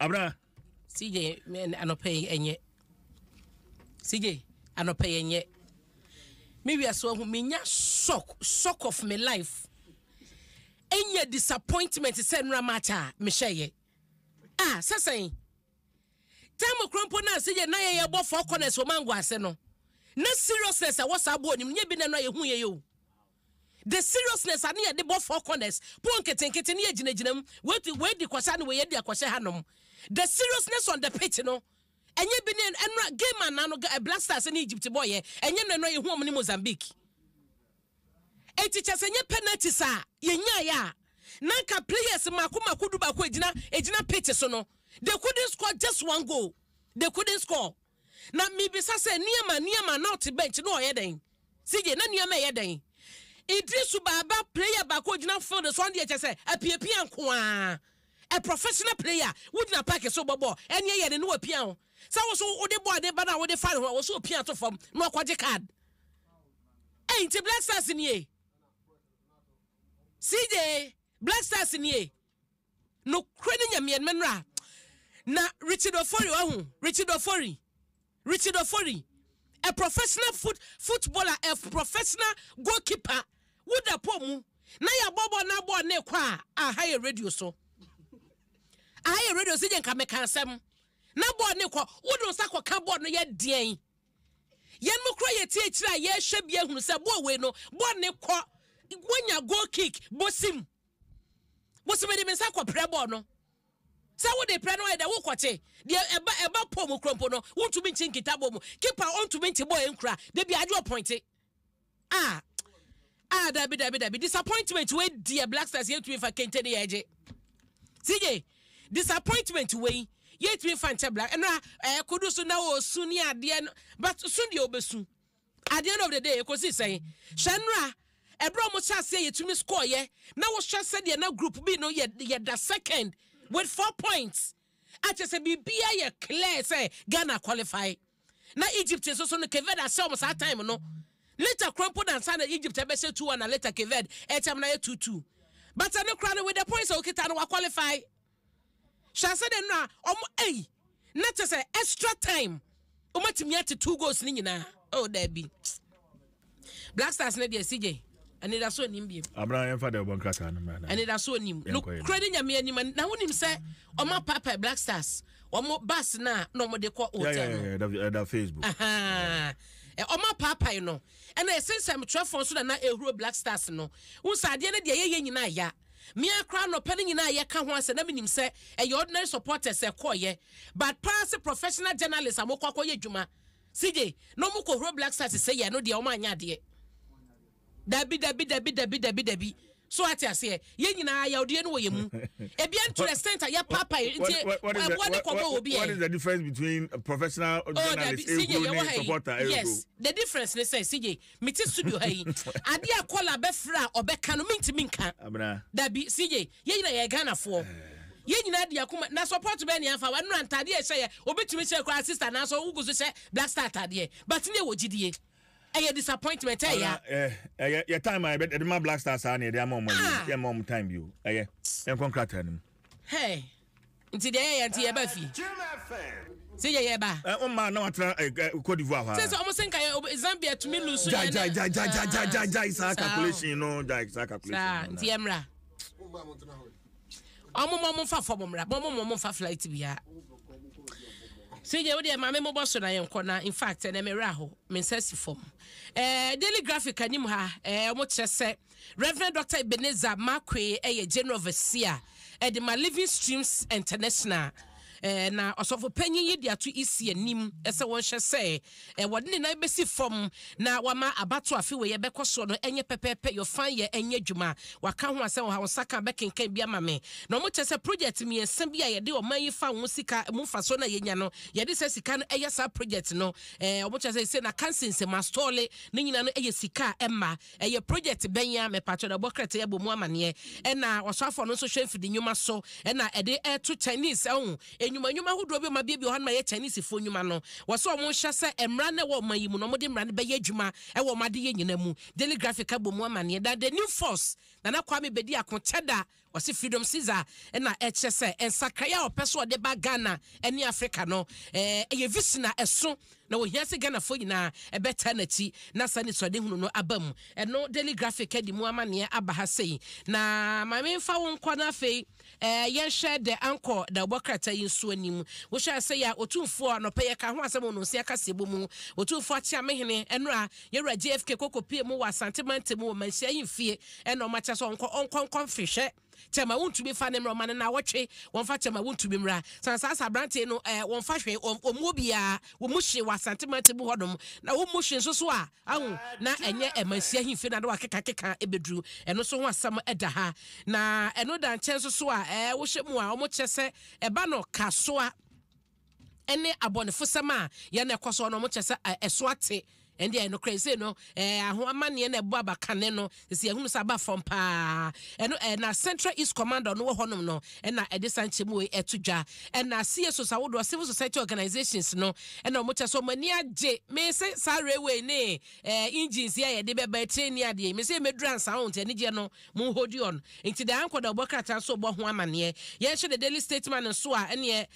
Abra. CJ, men anope enye. CJ, anope enye. Maybe I saw who minya shock of my life. Enye disappointment is send ramata, Michelle. Ah, sasay. Time crumpo na CJ na ye bo 4 corners o mango ase no. Na seriousness a what's abo nim nye bi na no ye hu ye yo. The seriousness ani ye de bo 4 corners. Pon ketenkete ne aginagina we di kwasa no we di akwase hanom. The seriousness on the pitch no. Enye bi ne enra game man no Black Stars in Egypt boy ye. Enye no ye hu omni Mozambique. E teacher se nye penalty sa ye nya ya. Nanka players maku du ba ko ejina pitch so no. They couldn't score just 1 goal. They couldn't score. Na mi bisa se niema not bench no oyeden. CJ na niema yeden. Idrisu Baba player ba ko ejina field so dey che se apiapia nko a professional player would na pack so bobo enye ye ne wapia ho. Sa wo so wo de board ba na wo de fa ho wo so opia to fam no kwaje card. Nti Black Stars ni e. CJ Black Stars ni e. No kreni nyame menra. Na Richard Ofori, a professional footballer, a professional goalkeeper. Would a pomu na ya bobo na bo ne kwa a higher radio so. A higher radio si can make ansem. Na bo ne kwa would sako ka board no ye dien. Yen mo kro ye tie kira ye hwe bia hunu se bo we no bo ne kwa wonya goal kick bosim. Bosim de mensa kwa prebo no. Sa wo de pre no e da wo kwache de eba pom krompo no wontu bi nchin kitabo mu keeper ontu bi ntibo enkura de bi ajo point dabi disappointment we dear Black Stars yet we fa kente de yeje CJ disappointment we yet we fa nche Black na kudu so na wo su ni ade no but su de obesu at the end of the day ko si say hwenra ebro mo cha se yetumi score ye na wo hwe se de na group B no ye the second with 4 points. I just say be ye clear say Ghana qualify. Na Egypt is also no Keved as almost that time no. Later crumple and sign Egypt be say 2-1 and later Keved etam na 2-2. But I no crown with the points okay tan qualify. Shall say na not to say extra time. Omatimi at 2 goals ni nyina. Oh there be. Black Stars na dey CJ. And it so nimbi. Abraham father bonkaka no man. And it so nim. Look credit nyame anim na wonim say o ma papa Black Stars. O mo bus na no mo de ko hotel. Yeah, that Facebook. O ma papa you know. And I sense am trafon so na ehuro Black Stars no. Wo sa ade na de ye nyina ya. Me akra no pani nyina ya ka ho ase na minim say e ordinary supporters e koye. But pass professional journalists amokwa ye dwuma. CJ no mo ko huro Black Stars say ye no de o ma anya de. Dabi. So at ya say, ye nyina ya ode no wo yemu. E bia to the center ya papa what is the difference between a professional journalist and supporter? Yes, the difference is say CJ, me ti studio hai. Ade akola be fra obeka no mintimi nka. Abena. Dabi CJ, ye nyina ya Ghana for. Ye nyina de akoma na support be ne afa wanu antade e say obetumi say kwa sister na so uguzo say Black Star tade. But ne wo gidie. A disappointment your time I bet the Black Stars are near their mom time you concrete hey until the anti Bafi say ya ba man no Cote d'Ivoire says almost think Zambia to me lose calculation no calculation Diemra mom fa for mom fa flight bia see you dey mama mo boss na yen kona in fact na me raho me sesi form daily graphic anim ha mo kyerese Reverend Dr. Ebenezer Makwe general overseer the my living streams international na osofo panyin ye dia to isi anim ese won hye se wode ne na besi form na wama abato afi we ye bekoso no enye pepepe yo fan ye enye dwuma waka ho ase wo ha saka bekenkan bia mame na mo kyerese project mi ensem bia ye de o man yi fa wo sika mu fa so na ye nya no ye de se sika no eye sa project no mo kyerese se na kansense mastole ne nyina no eye sika emma eye project benya me patcho da bokrete ye bomu amane na osofo no so hwe fidi nyuma so na ede to Chinese nyuma hodo bi ma bia bi ho na ye Chinese fo nyuma no wo so mo hye se emra na wo man yi mu no mo de emra ne be ye dwuma e wo ma de ye nyina mu daily graphic abomu amane da the new force na kwa me bedi akocheda ɔse freedom Caesar na ɛkyɛ sɛ ensakaya opeso de ba Ghana ene Africa no eye visina ɛso na wo hiase Ghana fo nyina ebeta na ti na sane so de hunu no abam eno daily graphic edi mu amane aba ha sei na ma memfa wo nkwa na afei yen share the anchor da bokrata yinso anim wo hwa say ya otumfo anope ye ka ho asem no sia kase bomu otumfo atia mehene eno a yewra JFK kokopie mu wa santimante mu mansia yimfie eno ma kya so onko fihwe tema wontumi fa ne mroma na wotwe wonfa tema wontumi mra sansa brante no wonfa hwe omu bia wo mu hye wa santimante bu hodom na wo mu hye nso a ahu na enye emansia himfie na de wa keka ebedru eno so ho asam eda ha na eno da nche nso a wo hye mu a wo kyese eba no kasoa ene abonefo sama ye na ekoso no mo kyese eso ate endi no crazy no aho amane na ebo abakane no se ehunu sa ba fom pa eno na Central East Commander no honom no na edisanche mu etudwa na CSO sawodo civil society organizations no na mo kyeso mani age me se sa railway ne engines ya de beba train ya de me se medran sound ani je no mo hodi on enti da anko da bokrata so bo ho amane ye hye the daily statement so a ene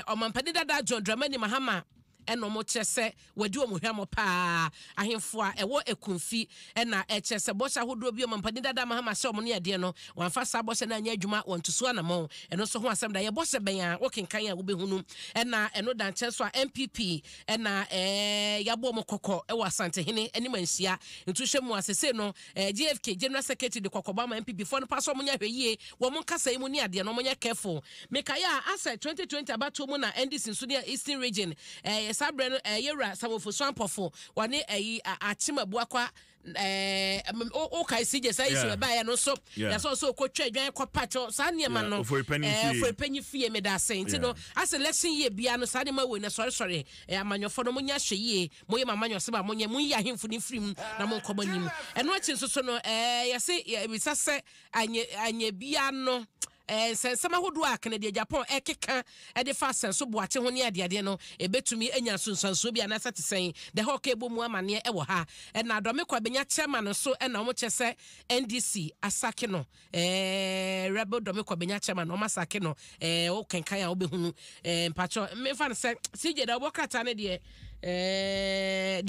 omampade dada John Dramani Mahama eno mo kyese wadi o mo hwamo pa ahemfo a ewo ekunfi na ekyese bosha hodo bi o mampani dada Mahama se o mo ne ade no wanfa sa bosha na anya adwuma wontuso anamo eno so ho asem da ye bosha ben a wo kenkan a wo behunu na eno dan kyeso a MPP na yabo mo kokko ewo asante hene ani manhia ntuhwe mu asese no GFK General Secretary de kokoba ma MPP fo no paso mo nya hweyie wo mo nkasa yi mu ne ade no mo nya careful mekaya asa 2020 abato mu na NDC so ne Eastern Region sabre no yewra samofo swampofo wane achima buakwa o kai sije sai se ba ya no so ya so kotwa adwan kopacho sa niema no for penny fie me da senti no as election year bia no sa de ma we na sorry amanyofo no munya hweye moye mamanyo se ba monye mun ya hemfo ni frim na mon komanim eno achi so no ya se bisa se anye bia no sensama hodo akene de Japan ekeka de fa senso boache ho ne ade no ebetumi enya sunsanso bia na satisen de hoka ebo mu amane e wo ha na Adom kwa benya chairman so na omo kyese NDC asake no rebel Adom kwa benya chairman o masake no o kenkan a obehunu mpacho me fa se CJ da bokrata ne de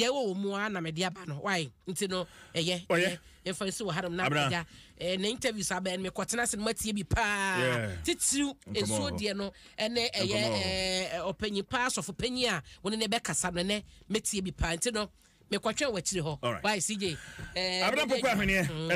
wo mu na me de aba no why ntino efa so haram na ja na interview sa ba me kwotena se matie bi pa titiru enso de no ene opanyi pass of panyi a woni ne be kasa no ne metie bi pa ntino me kwotwe wachiri ho why CJ Abena Opokua Ahweneɛ